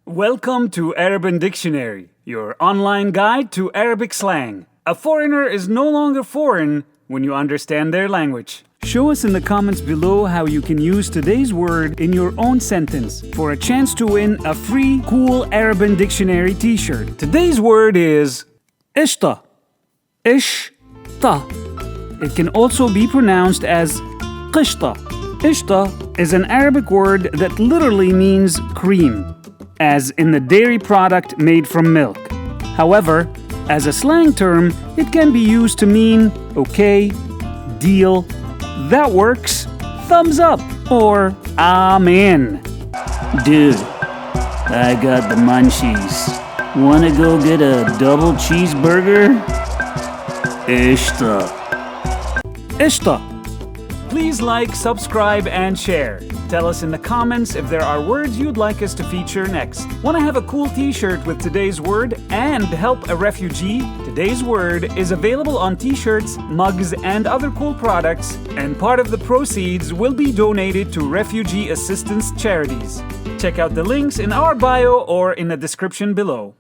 Welcome to Arabic Dictionary, your online guide to Arabic slang. A foreigner is no longer foreign when you understand their language. Show us in the comments below how you can use today's word in your own sentence for a chance to win a free cool Arabic Dictionary t-shirt. Today's word is Ishta. Ish-Tuh. It can also be pronounced as Quishta. Ishta is an Arabic word that literally means cream, as in the dairy product made from milk. However, as a slang term, it can be used to mean okay, deal, that works, thumbs up, or I'm in. Dude, I got the munchies. Wanna go get a double cheeseburger? Ishta. Ishta. Please like, subscribe, and share. Tell us in the comments if there are words you'd like us to feature next. Want to have a cool t-shirt with today's word and help a refugee? Today's word is available on t-shirts, mugs, and other cool products, and part of the proceeds will be donated to refugee assistance charities. Check out the links in our bio or in the description below.